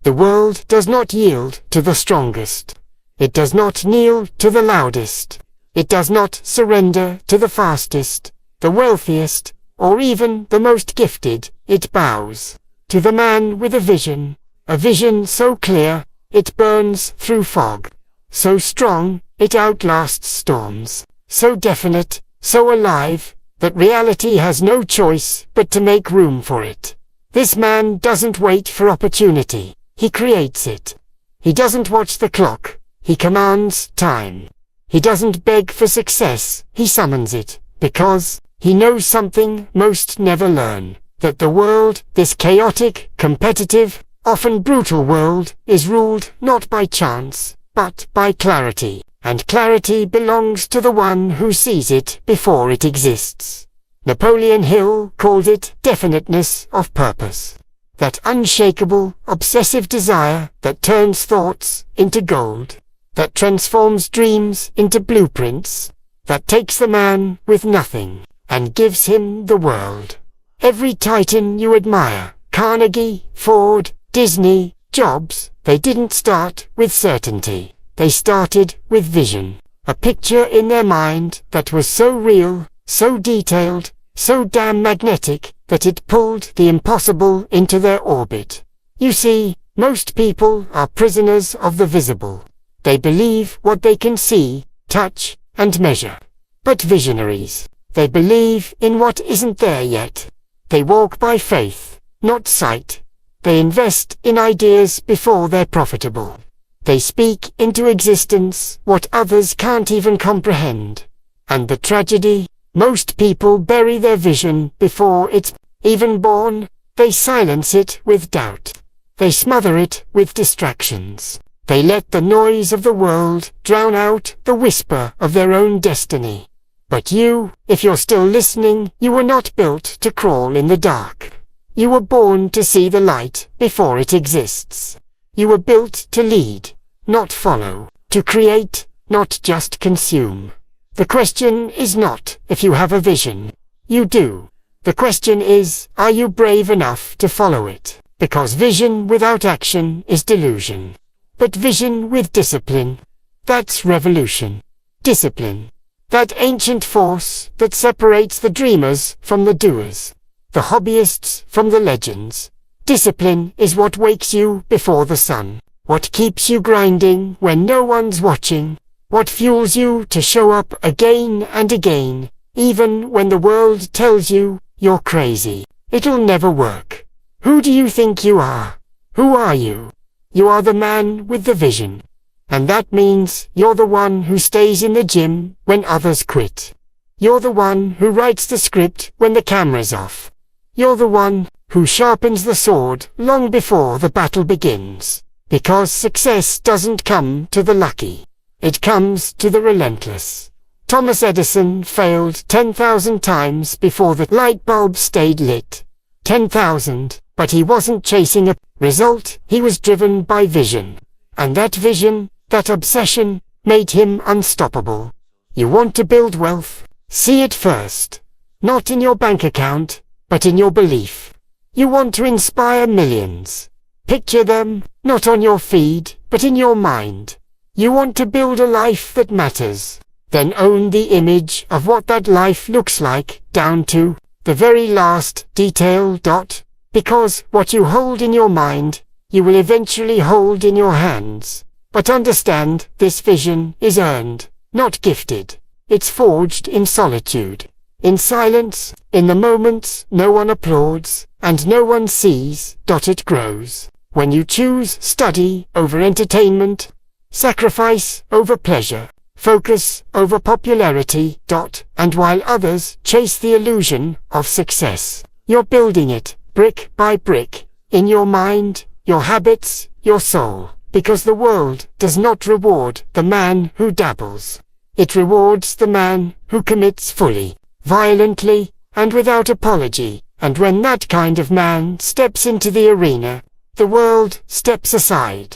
The world does not yield to the strongest. It does not kneel to the loudest. It does not surrender to the fastest, the wealthiest, or even the most gifted. It bows to the man with a vision so clear, it burns through fog, so strong, it outlasts storms, so definite, so alive, that reality has no choice but to make room for it. This man doesn't wait for opportunity, he creates it. He doesn't watch the clock, he commands time. He doesn't beg for success, he summons it, because he knows something most never learn, that the world, this chaotic, competitive, often brutal world, is ruled not by chance, but by clarity, and clarity belongs to the one who sees it before it exists. Napoleon Hill called it definiteness of purpose. That unshakable, obsessive desire that turns thoughts into gold, that transforms dreams into blueprints, that takes the man with nothing and gives him the world. Every titan you admire, Carnegie, Ford, Disney, Jobs, they didn't start with certainty. They started with vision, a picture in their mind that was so real, so detailed, so damn magnetic, that it pulled the impossible into their orbit. You see, most people are prisoners of the visible. They believe what they can see, touch, and measure. But visionaries, they believe in what isn't there yet. They walk by faith, not sight. They invest in ideas before they're profitable. They speak into existence what others can't even comprehend. And the tragedy, most people bury their vision before it's even born. They silence it with doubt. They smother it with distractions. They let the noise of the world drown out the whisper of their own destiny. But you, if you're still listening, you were not built to crawl in the dark. You were born to see the light before it exists. You were built to lead, not follow, to create, not just consume. The question is not if you have a vision. You do. The question is, are you brave enough to follow it? Because vision without action is delusion. But vision with discipline, that's revolution. Discipline, that ancient force that separates the dreamers from the doers, the hobbyists from the legends. Discipline is what wakes you before the sun, what keeps you grinding when no one's watching, what fuels you to show up again and again, even when the world tells you you're crazy. It'll never work. Who do you think you are? Who are you? You are the man with the vision. And that means you're the one who stays in the gym when others quit. You're the one who writes the script when the camera's off. You're the one who sharpens the sword long before the battle begins. Because success doesn't come to the lucky. It comes to the relentless. Thomas Edison failed 10,000 times before the light bulb stayed lit. 10,000, but he wasn't chasing a result, he was driven by vision. And that vision, that obsession, made him unstoppable. You want to build wealth? See it first. Not in your bank account, but in your belief. You want to inspire millions. Picture them, not on your feed, but in your mind. You want to build a life that matters. Then own the image of what that life looks like, down to the very last detail dot. Because what you hold in your mind, you will eventually hold in your hands. But understand, this vision is earned, not gifted. It's forged in solitude, in silence, in the moments no one applauds, and no one sees. It grows. When you choose study over entertainment, sacrifice over pleasure, focus over popularity. And while others chase the illusion of success, you're building it, brick by brick, in your mind, your habits, your soul. Because the world does not reward the man who dabbles. It rewards the man who commits fully, violently, and without apology. And when that kind of man steps into the arena, the world steps aside.